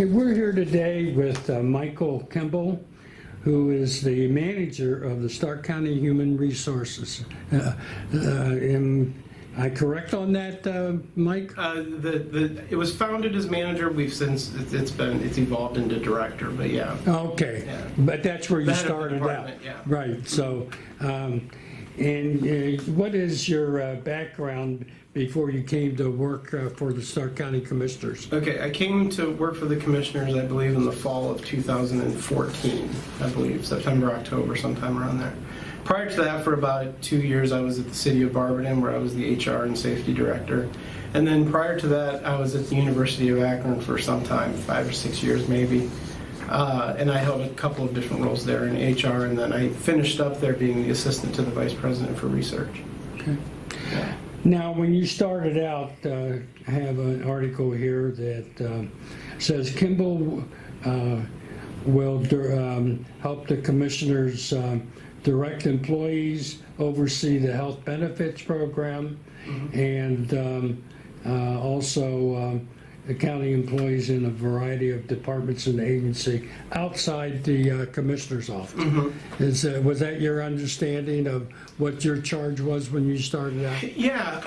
Okay, we're here today with Michael Kimble, who is the manager of the Stark County Human Resources. Am I correct on that, Mike? It was founded as manager. We've since it's evolved into director, but yeah. Okay, yeah. But that's where you started out, yeah. right? So, and what is your background before you came to work for the Stark County Commissioners? Okay, I came to work for the Commissioners, I believe, in the fall of 2014. I believe September, October, sometime around there. Prior to that, for about 2 years, I was at the City of Barberton, where I was the HR and Safety Director. And then prior to that, I was at the University of Akron for some time, 5 or 6 years maybe. And I held a couple of different roles there in HR, and then I finished up there being the assistant to the Vice President for Research. Okay. Yeah. Now, when you started out, I have an article here that says Kimble will help the commissioners direct employees, oversee the health benefits program, and also the county employees in a variety of departments and agency outside the commissioner's office. Was that your understanding of what your charge was when you started out? Yeah.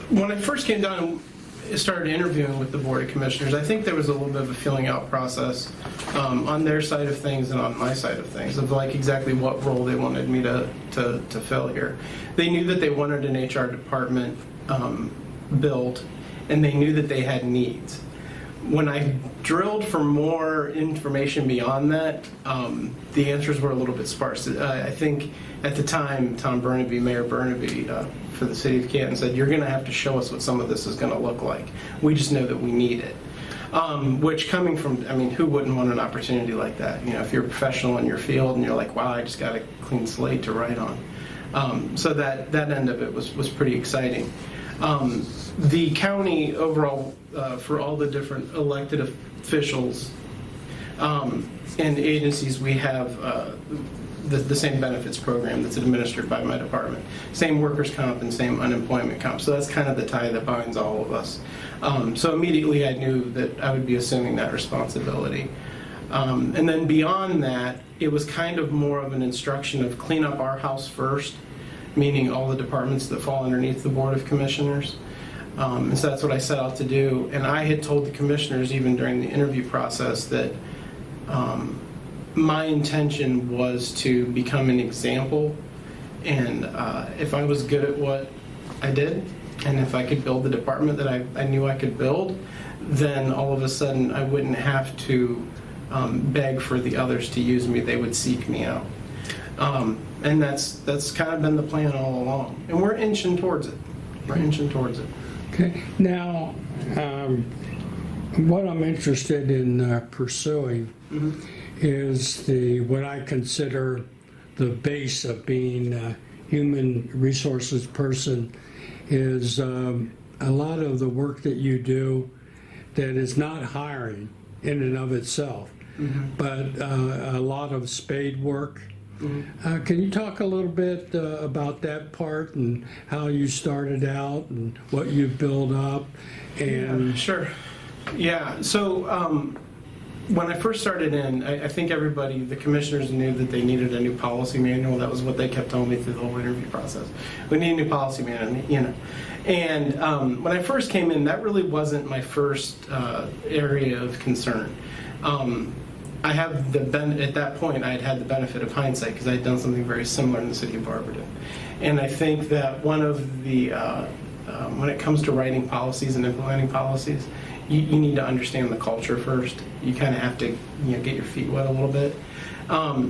When I first came down and started interviewing with the Board of Commissioners, I think there was a little bit of a filling out process on their side of things and on my side of things, of like exactly what role they wanted me to fill here. They knew that they wanted an HR department built, and they knew that they had needs. When I drilled for more information beyond that, the answers were a little bit sparse. I think at the time, Mayor Burnaby for the city of Canton said, "You're going to have to show us what some of this is going to look like. We just know that we need it." Which, coming from, I mean, who wouldn't want an opportunity like that? You know, if you're a professional in your field and you're like, wow, I just got a clean slate to write on. So that end of it was pretty exciting. The county overall, for all the different elected officials and agencies, we have the same benefits program that's administered by my department. Same workers' comp and same unemployment comp. So that's kind of the tie that binds all of us. So immediately I knew that I would be assuming that responsibility. And then beyond that, it was kind of more of an instruction of clean up our house first, meaning all the departments that fall underneath the Board of Commissioners. And so that's what I set out to do. And I had told the commissioners, even during the interview process, that my intention was to become an example. And if I was good at what I did, and if I could build the department that I knew I could build, then all of a sudden I wouldn't have to beg for the others to use me. They would seek me out. And that's kind of been the plan all along. And we're inching towards it. We're inching towards it. Okay. Now, what I'm interested in pursuing is what I consider the base of being a human resources person is a lot of the work that you do that is not hiring in and of itself, but a lot of spade work. Can you talk a little bit about that part and how you started out and what you built up? And yeah, sure. Yeah. So when I first started in, I think everybody, the commissioners, knew that they needed a new policy manual. That was what they kept telling me through the whole interview process. We need a new policy manual, you know. And when I first came in, that really wasn't my first area of concern. I have at that point, I had the benefit of hindsight because I had done something very similar in the city of Barberton. And I think that one of the, when it comes to writing policies and implementing policies, you need to understand the culture first. You kind of have to, get your feet wet a little bit.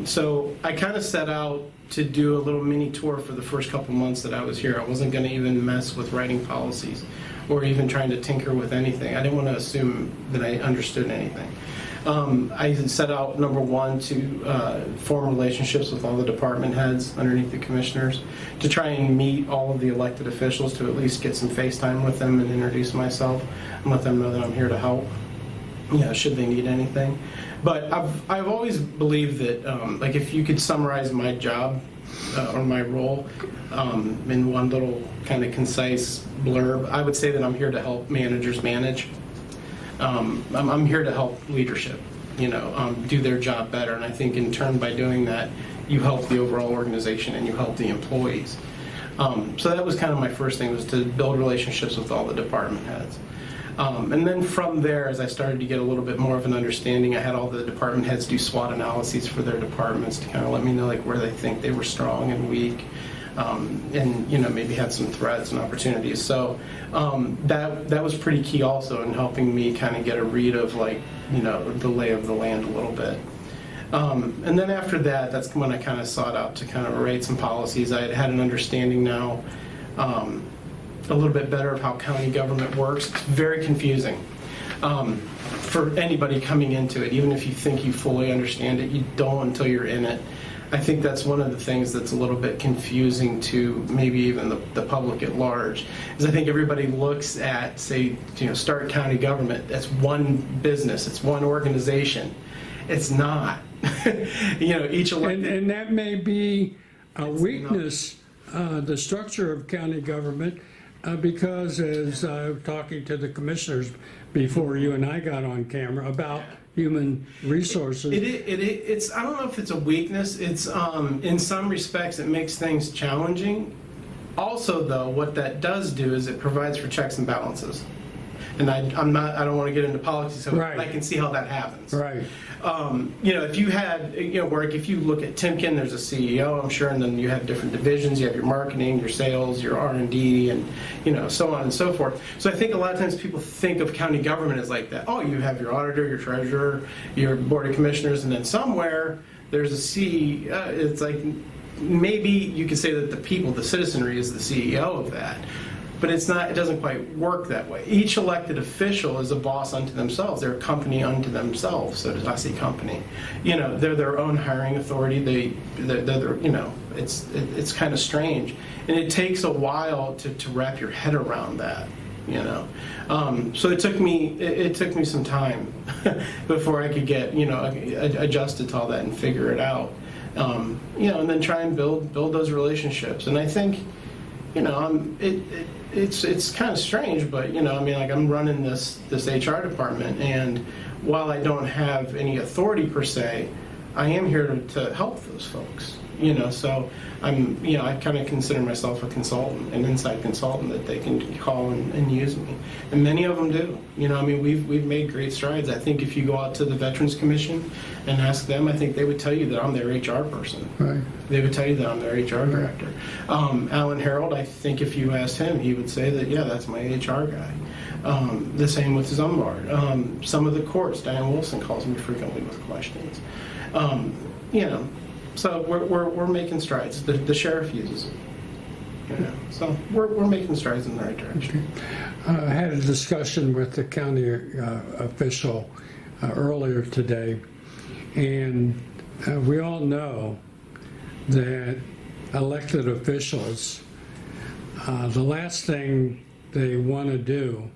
So I kind of set out to do a little mini tour for the first couple months that I was here. I wasn't going to even mess with writing policies or even trying to tinker with anything. I didn't want to assume that I understood anything. I set out, number one, to form relationships with all the department heads underneath the commissioners, to try and meet all of the elected officials, to at least get some face time with them and introduce myself and let them know that I'm here to help, should they need anything. But I've always believed that, like, if you could summarize my job or my role in one little kind of concise blurb, I would say that I'm here to help managers manage. I'm here to help leadership, do their job better. And I think in turn, by doing that, you help the overall organization and you help the employees. So that was kind of my first thing, was to build relationships with all the department heads. And then from there, as I started to get a little bit more of an understanding, I had all the department heads do SWOT analyses for their departments to kind of let me know where they think they were strong and weak, and maybe had some threats and opportunities. So that was pretty key also in helping me kind of get a read of the lay of the land a little bit. And then after that, that's when I kind of sought out to kind of write some policies. I had an understanding now a little bit better of how county government works. It's very confusing for anybody coming into it. Even if you think you fully understand it, you don't until you're in it. I think that's one of the things that's a little bit confusing to maybe even the public at large, is I think everybody looks at, say, Stark County government, that's one business, it's one organization. It's not. Each elected... And that may be a weakness, the structure of county government, because as I was talking to the commissioners before you and I got on camera about human resources. It's I don't know if it's a weakness. It's in some respects it makes things challenging. Also, though, what that does do is it provides for checks and balances. And I don't want to get into politics, so right. I can see how that happens. Right. If you had, if you look at Timken, there's a CEO, I'm sure, and then you have different divisions. You have your marketing, your sales, your R&D, and so on and so forth. So I think a lot of times people think of county government as like that. Oh, you have your auditor, your treasurer, your board of commissioners, and then somewhere there's a C. It's like maybe you could say that the citizenry is the CEO of that. But it's not. It doesn't quite work that way. Each elected official is a boss unto themselves. They're a company unto themselves. So I say company. They're their own hiring authority. They're it's kind of strange, and it takes a while to wrap your head around that. So it took me some time before I could get adjusted to all that and figure it out. And then try and build those relationships. And I think. It's kind of strange, but I'm running this HR department, and while I don't have any authority per se, I am here to help those folks. So I kind of consider myself a consultant, an inside consultant that they can call and use me, and many of them do. We've made great strides. I think if you go out to the Veterans Commission and ask them, I think they would tell you that I'm their HR person. Right. They would tell you that I'm their HR director. Alan Harold, I think if you asked him, he would say that, yeah, that's my HR guy. The same with Zumbard. Some of the courts, Diane Wilson calls me frequently with questions. So we're making strides. The sheriff uses it. So we're making strides in the right direction. Okay. I had a discussion with the county official earlier today, and we all know that elected officials, the last thing they want to do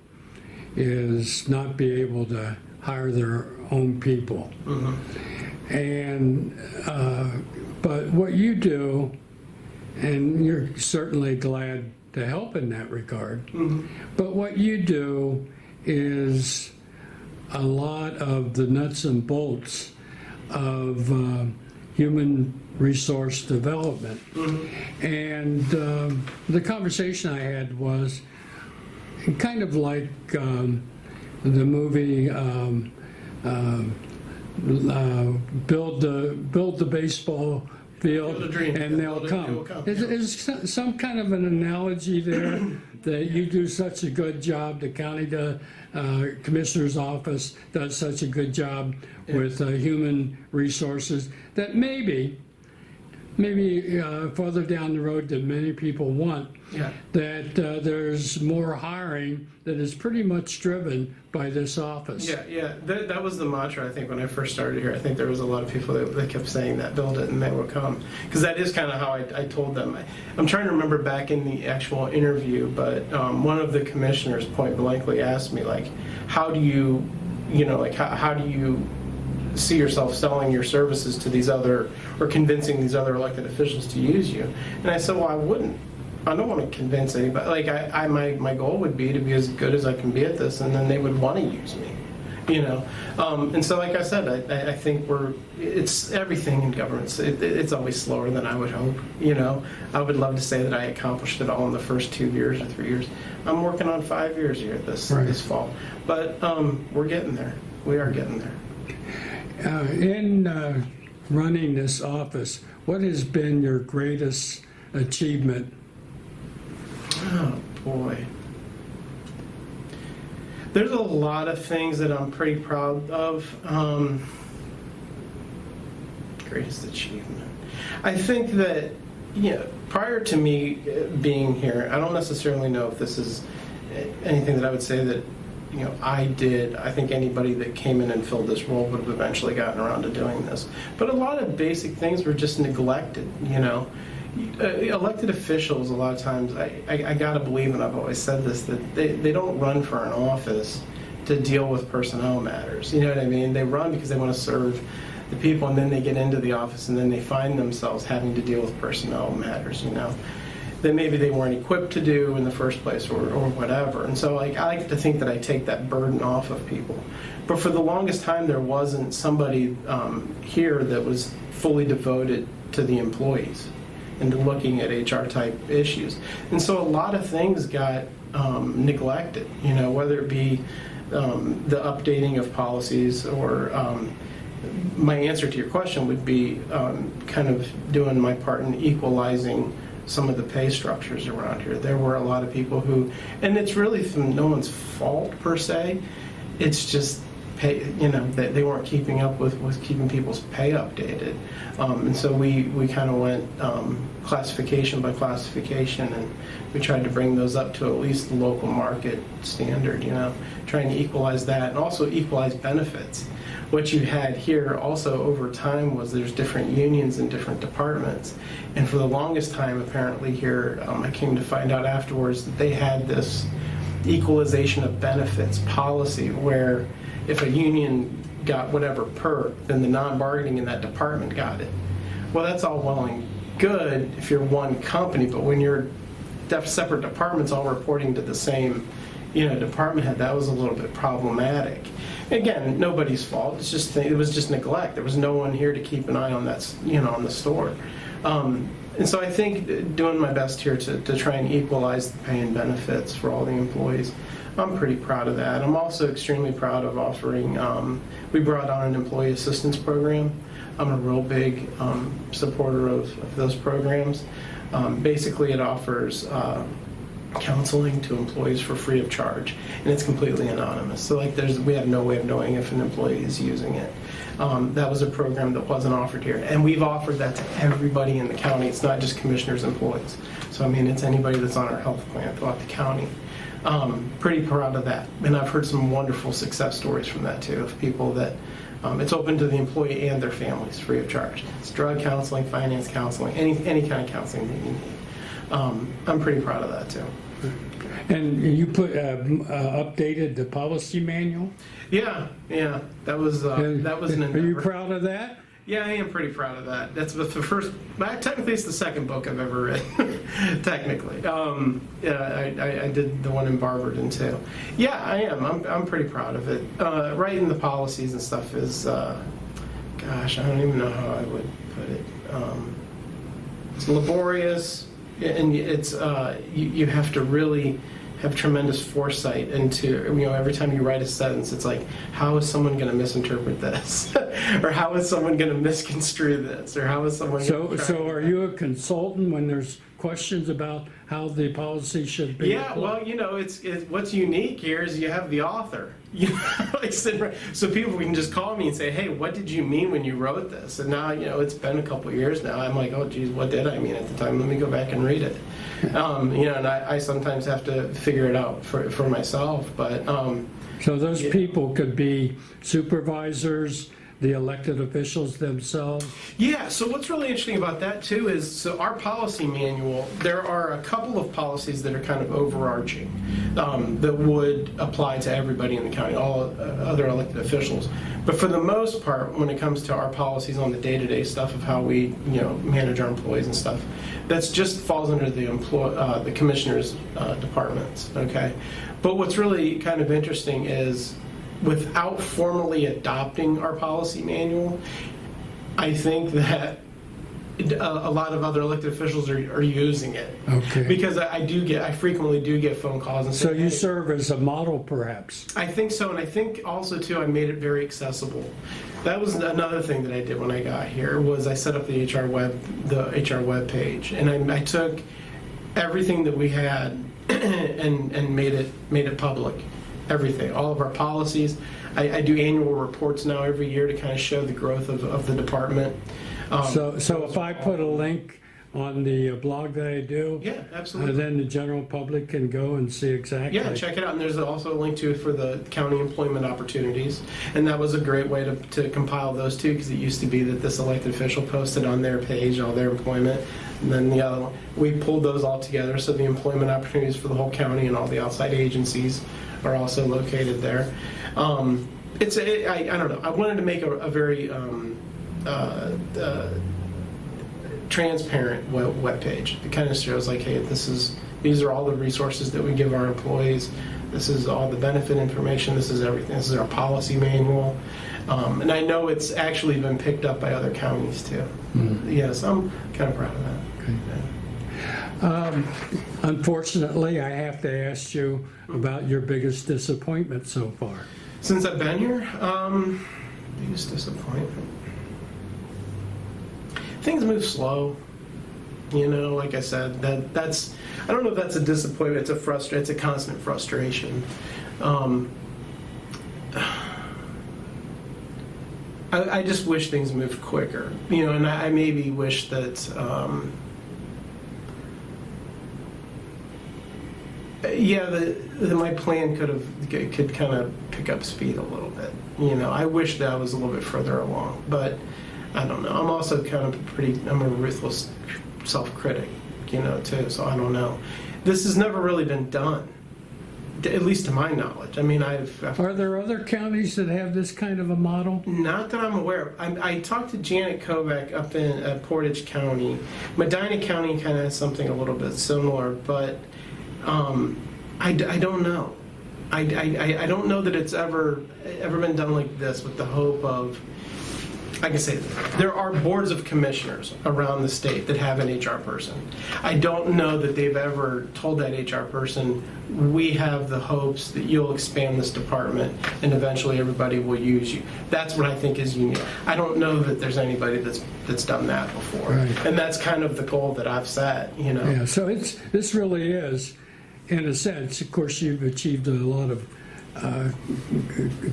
is not be able to hire their own people. Mm-hmm. And but what you do, and you're certainly glad to help in that regard, mm-hmm. but what you do is a lot of the nuts and bolts of human resource development. Mm-hmm. And the conversation I had was kind of like the movie build the baseball field and they'll come. Is some kind of an analogy there that you do such a good job, the county commissioner's office does such a good job with human resources, that maybe further down the road than many people want, that there's more hiring that is pretty much driven by this office. Yeah. That was the mantra, I think, when I first started here. I think there was a lot of people that kept saying that, build it and they will come. Because that is kind of how I told them. I'm trying to remember back in the actual interview, but one of the commissioners point blankly asked me, how do you see yourself selling your services to these other, or convincing these other elected officials to use you? And I said, well, I wouldn't. I don't want to convince anybody. My goal would be to be as good as I can be at this, and then they would want to use me. And so, like I said, I think it's everything in government. It's always slower than I would hope. I would love to say that I accomplished it all in the first 2 years or 3 years. I'm working on 5 years here this fall, but we're getting there. We are getting there. In running this office, what has been your greatest achievement? Oh boy. There's a lot of things that I'm pretty proud of. Greatest achievement. I think that, prior to me being here, I don't necessarily know if this is anything that I would say that, I did. I think anybody that came in and filled this role would have eventually gotten around to doing this. But a lot of basic things were just neglected, Elected officials, a lot of times, I gotta believe, and I've always said this, that they don't run for an office to deal with personnel matters. You know what I mean? They run because they want to serve the people, and then they get into the office, and then they find themselves having to deal with personnel matters, that maybe they weren't equipped to do in the first place, or whatever. And so I like to think that I take that burden off of people. But for the longest time, there wasn't somebody here that was fully devoted to the employees and to looking at HR type issues. And so a lot of things got neglected, whether it be the updating of policies, or my answer to your question would be kind of doing my part in equalizing some of the pay structures around here. There were a lot of people who, and it's really from no one's fault per se, it's just pay, that they weren't keeping up with keeping people's pay updated. And so we kind of went classification by classification, and we tried to bring those up to at least the local market standard, trying to equalize that, and also equalize benefits. What you had here also over time was there's different unions in different departments. And for the longest time, apparently here, I came to find out afterwards that they had this equalization of benefits policy where if a union got whatever perk, then the non-bargaining in that department got it. Well, that's all well and good if you're one company, but when you're separate departments all reporting to the same department head, that was a little bit problematic. Again, nobody's fault. It was just neglect. There was no one here to keep an eye on that, on the store. And so I think doing my best here to try and equalize the pay and benefits for all the employees, I'm pretty proud of that. I'm also extremely proud of offering, we brought on an employee assistance program. I'm a real big supporter of those programs. Basically, it offers counseling to employees for free of charge, and it's completely anonymous. So we have no way of knowing if an employee is using it. That was a program that wasn't offered here, and we've offered that to everybody in the county. It's not just commissioners' employees. So it's anybody that's on our health plan throughout the county. Pretty proud of that, and I've heard some wonderful success stories from that too, of people that it's open to the employee and their families free of charge. It's drug counseling, finance counseling, any kind of counseling that you need. I'm pretty proud of that too. And you updated the policy manual? Yeah, that was an endeavor. Are you proud of that? Yeah, I am pretty proud of that. That's the first. Technically, it's the second book I've ever read. Technically, I did the one in Barberton too. Yeah, I am. I'm pretty proud of it. Writing the policies and stuff is, gosh, I don't even know how I would put it. It's laborious. And it's you have to really have tremendous foresight into, every time you write a sentence, it's like, how is someone going to misinterpret this? Or how is someone going to misconstrue this? Or how is someone going to So are you a consultant when there's questions about how the policy should be applied? Well, it's what's unique here is you have the author. So people can just call me and say, hey, what did you mean when you wrote this? And now, it's been a couple years now. I'm like, oh, geez, what did I mean at the time? Let me go back and read it. And I sometimes have to figure it out for myself. But so those people could be supervisors, the elected officials themselves? Yeah, so what's really interesting about that too is, so our policy manual, there are a couple of policies that are kind of overarching that would apply to everybody in the county, all other elected officials. But for the most part, when it comes to our policies on the day-to-day stuff of how we manage our employees and stuff, that's just falls under the commissioner's departments, okay? But what's really kind of interesting is without formally adopting our policy manual, I think that a lot of other elected officials are using it. Okay. Because I frequently do get phone calls and say, So you serve as a model, perhaps? I think so, and I think also too I made it very accessible. That was another thing that I did when I got here, was I set up the HR web page, and I took everything that we had and made it public. Everything, all of our policies. I do annual reports now every year to kind of show the growth of the department. So if I put a link on the blog that I do, yeah, absolutely. then the general public can go and see exactly. Yeah, check it out. And there's also a link to it for the county employment opportunities. And that was a great way to compile those two, because it used to be that this elected official posted on their page all their employment. And then the other one, we pulled those all together. So the employment opportunities for the whole county and all the outside agencies are also located there. I don't know. I wanted to make a very transparent web page. It kind of shows like, hey, these are all the resources that we give our employees. This is all the benefit information. This is everything. This is our policy manual. And I know it's actually been picked up by other counties too. Mm-hmm. Yes, I'm kind of proud of that. Okay. Yeah. Unfortunately, I have to ask you about your biggest disappointment so far. Since I've been here, biggest disappointment. Things move slow. Like I said, that's I don't know if that's a disappointment. It's a constant frustration. I just wish things moved quicker. And I maybe wish that. My plan could kind of pick up speed a little bit. I wish that I was a little bit further along, but I don't know. I'm also kind of I'm a ruthless self-critic, too. So I don't know. This has never really been done, at least to my knowledge. I mean, Are there other counties that have this kind of a model? Not that I'm aware of. I talked to Janet Kovac up in Portage County. Medina County kind of has something a little bit similar, but I don't know. I don't know that it's ever been done like this, with the hope of, I can say, there are boards of commissioners around the state that have an HR person. I don't know that they've ever told that HR person, we have the hopes that you'll expand this department and eventually everybody will use you. That's what I think is unique. I don't know that there's anybody that's done that before. Right. And that's kind of the goal that I've set, Yeah, so this really is, in a sense, of course, you've achieved a lot of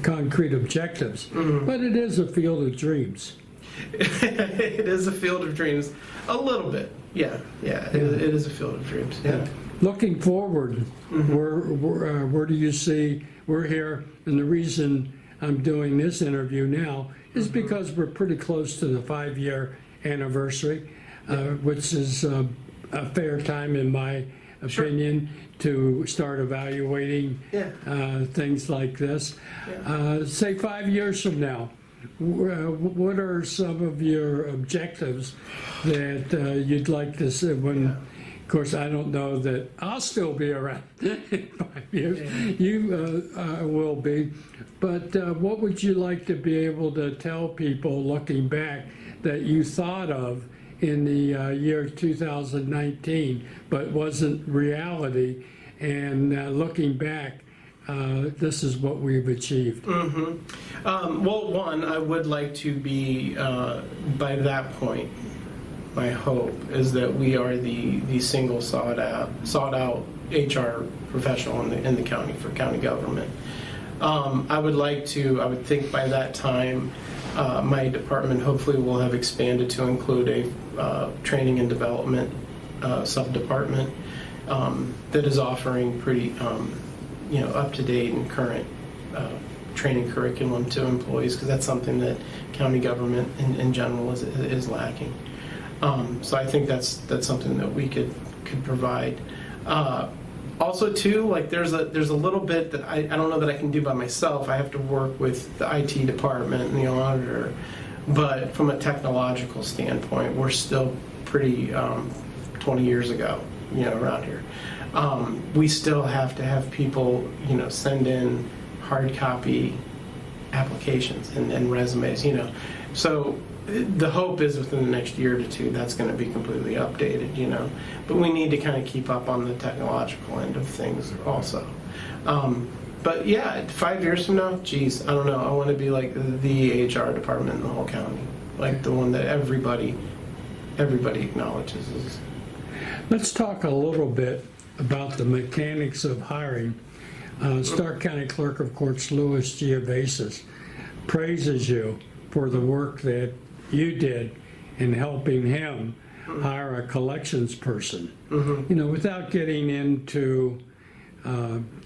concrete objectives, mm-hmm. but it is a field of dreams. It is a field of dreams, a little bit. Yeah. It is a field of dreams. Yeah. Looking forward, mm-hmm. where do you see? We're here, and the reason I'm doing this interview now is mm-hmm. because we're pretty close to the 5-year anniversary, which is a fair time, in my opinion, to start evaluating things like this. Yeah. Say 5 years from now, what are some of your objectives that you'd like to see when, of course, I don't know that I'll still be around in 5 years. Yeah. You will be. But what would you like to be able to tell people looking back that you thought of in the year 2019, but wasn't reality, and looking back, this is what we've achieved? Mm-hmm. Well, one, I would like to be, by that point, my hope is that we are the single sought out HR professional in the county for county government. I would think by that time, my department hopefully will have expanded to include a training and development sub-department that is offering pretty up-to-date and current training curriculum to employees, because that's something that county government in general is lacking. So I think that's something that we could provide. Also, too, like there's a little bit that I don't know that I can do by myself. I have to work with the IT department and the auditor. But from a technological standpoint, we're still pretty 20 years ago, around here. We still have to have people, send in hard copy applications and resumes, you know. So the hope is within the next year to two, that's going to be completely updated, you know. But we need to kind of keep up on the technological end of things also. But yeah, 5 years from now, geez, I don't know. I want to be like the HR department in the whole county, like the one that everybody acknowledges. Let's talk a little bit about the mechanics of hiring. Stark County Clerk of Courts Louis Giavasis praises you for the work that you did in helping him hire a collections person. You know, without getting into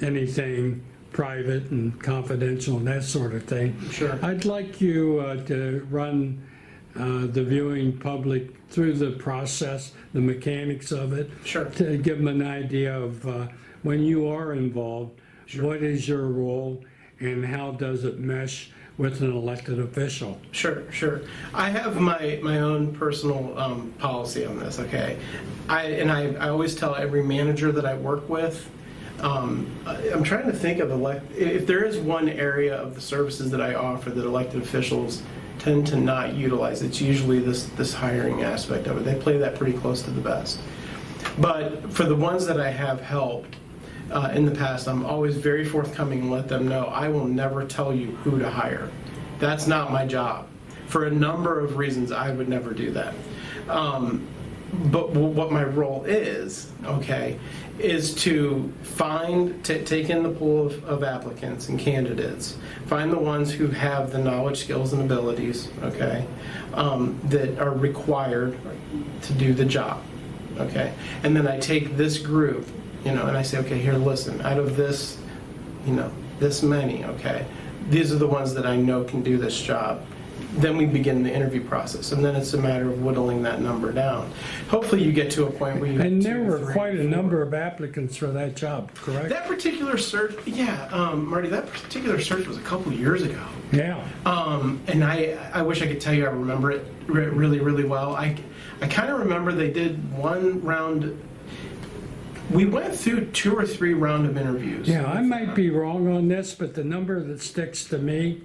anything private and confidential and that sort of thing, Sure. I'd like you to run the viewing public through the process, the mechanics of it, Sure. to give them an idea of when you are involved, Sure. what is your role and how does it mesh with an elected official? Sure. I have my own personal policy on this, okay? I always tell every manager that I work with, I'm trying to think of if there is one area of the services that I offer that elected officials tend to not utilize, it's usually this hiring aspect of it. They play that pretty close to the best. But for the ones that I have helped in the past, I'm always very forthcoming and let them know I will never tell you who to hire. That's not my job. For a number of reasons, I would never do that. But what my role is, okay, is to take in the pool of applicants and candidates, find the ones who have the knowledge, skills, and abilities, okay, that are required to do the job, okay, and then I take this group, you know, and I say, okay, here, listen, out of this, you know, this many, okay, these are the ones that I know can do this job. Then we begin the interview process, and then it's a matter of whittling that number down. Hopefully you get to a point where you And there were quite a number of applicants for that job, correct? That particular search, yeah, Marty, that particular search was a couple of years ago. Yeah. And I wish I could tell you I remember it really, really well. I kind of remember they did one round. We went through 2 or 3 rounds of interviews. Yeah, I might be wrong on this, but the number that sticks to me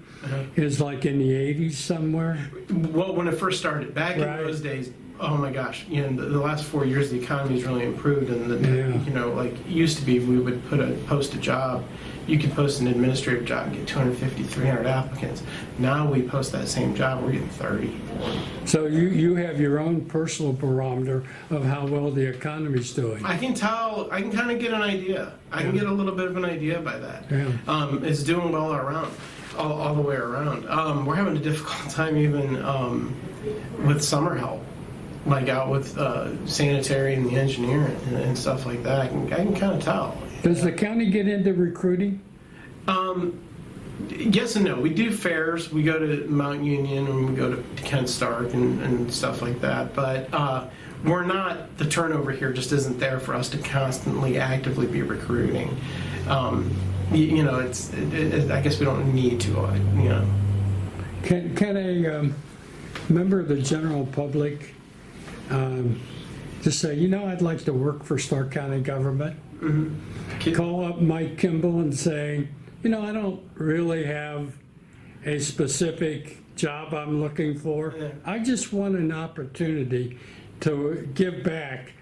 is like in the 80s somewhere. Well, when it first started, back in those days, oh my gosh, you know, the last 4 years the economy's really improved, and you know, like it used to be, we would post a job. You could post an administrative job and get 250, 300 applicants. Now we post that same job, we're getting 30, 40. So you have your own personal barometer of how well the economy's doing. I can tell, I can kind of get an idea. I can get a little bit of an idea by that. Yeah. It's doing well around, all the way around. We're having a difficult time even with summer help, like out with sanitary and the engineer and stuff like that. I can kind of tell. Does the county get into recruiting? Yes and no. We do fairs. We go to Mount Union and we go to Kent Stark and stuff like that. But we're not, the turnover here just isn't there for us to constantly actively be recruiting. You know, I guess we don't need to, you know. Can a member of the general public just say, you know, I'd like to work for Stark County government? Call up Mike Kimble and say, you know, I don't really have a specific job I'm looking for. I just want an opportunity to give back.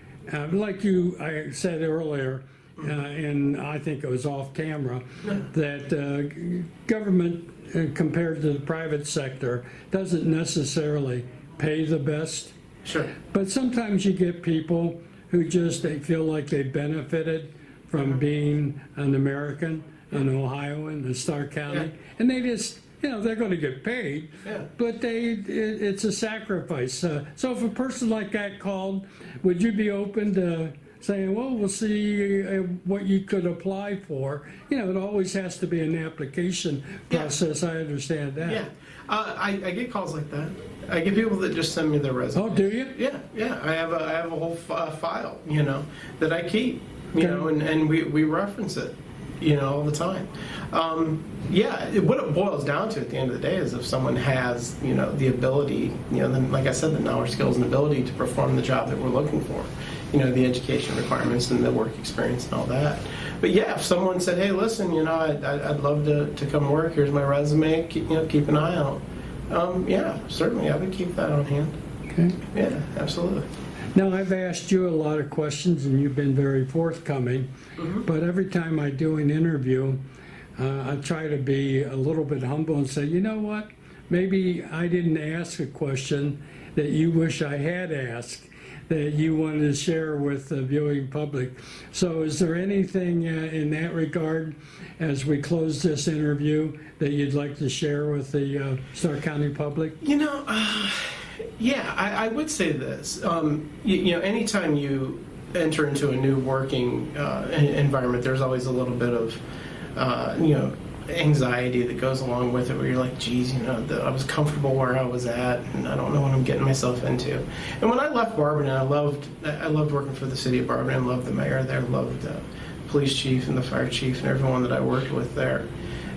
Like I said earlier, and I think it was off camera, that government compared to the private sector doesn't necessarily pay the best. Sure. But sometimes you get people who they feel like they benefited from being an American, an Ohioan, in Stark County, and they just, you know, they're going to get paid, but it's a sacrifice. So if a person like that called, would you be open to saying, well, we'll see what you could apply for? You know, it always has to be an application process. I understand that. Yeah. I get calls like that. I get people that just send me their resume. Oh, do you? Yeah. I have a whole file, you know, that I keep, you know, and we reference it, you know, all the time. What it boils down to at the end of the day is if someone has, you know, the ability, you know, then, like I said, the knowledge, skills, and ability to perform the job that we're looking for, you know, the education requirements and the work experience and all that. But yeah, if someone said, hey, listen, I'd love to come work. Here's my resume. Keep an eye out. Yeah, certainly, I would keep that on hand. Okay. Yeah, absolutely. Now, I've asked you a lot of questions, and you've been very forthcoming, but every time I do an interview, I try to be a little bit humble and say, you know what, maybe I didn't ask a question that you wish I had asked, that you wanted to share with the viewing public. So is there anything in that regard, as we close this interview, that you'd like to share with the Stark County public? Yeah, I would say this. Anytime you enter into a new working environment, there's always a little bit of, anxiety that goes along with it, where you're like, geez, I was comfortable where I was at, and I don't know what I'm getting myself into. And when I left Barberton, I loved working for the city of Barberton. I loved the mayor there, loved the police chief and the fire chief and everyone that I worked with there.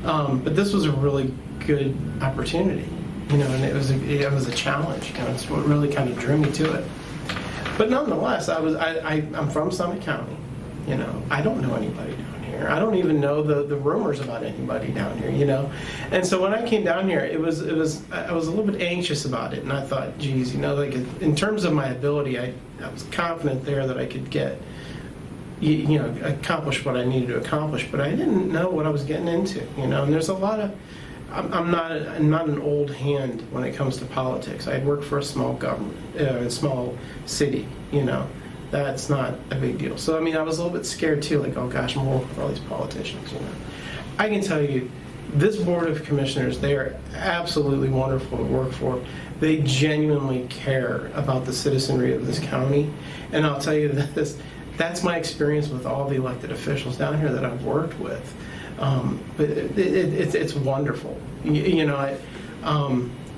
But this was a really good opportunity. And it was a challenge. It's what really kind of drew me to it. But nonetheless, I'm from Summit County. I don't know anybody down here. I don't even know the rumors about anybody down here. And so when I came down here, I was a little bit anxious about it, and I thought, geez, in terms of my ability, I was confident there that I could accomplish what I needed to accomplish, but I didn't know what I was getting into. And there's a lot of I'm not an old hand when it comes to politics. I worked for a small government, a small city. That's not a big deal. So I was a little bit scared too. Like, oh gosh, I'm working for all these politicians. I can tell you, this board of commissioners, they are absolutely wonderful to work for. They genuinely care about the citizenry of this county, and I'll tell you this. That's my experience with all the elected officials down here that I've worked with. But it's wonderful.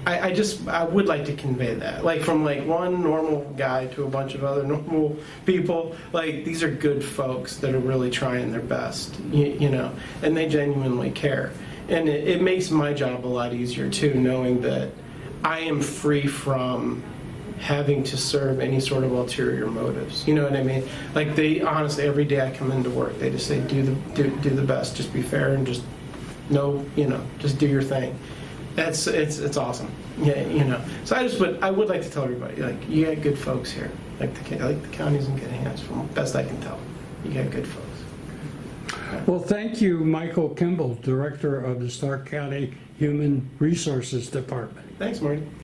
I would like to convey that, from one normal guy to a bunch of other normal people. These are good folks that are really trying their best, and they genuinely care. And it makes my job a lot easier too, knowing that I am free from having to serve any sort of ulterior motives. You know what I mean? They honestly, every day I come into work, they just say, do the best, just be fair, and just just do your thing. It's awesome. Yeah, So I would like to tell everybody, you got good folks here. The county's in good hands, from best I can tell. You got good folks. Okay. Well, thank you, Michael Kimble, Director of the Stark County Human Resources Department. Thanks, Marty.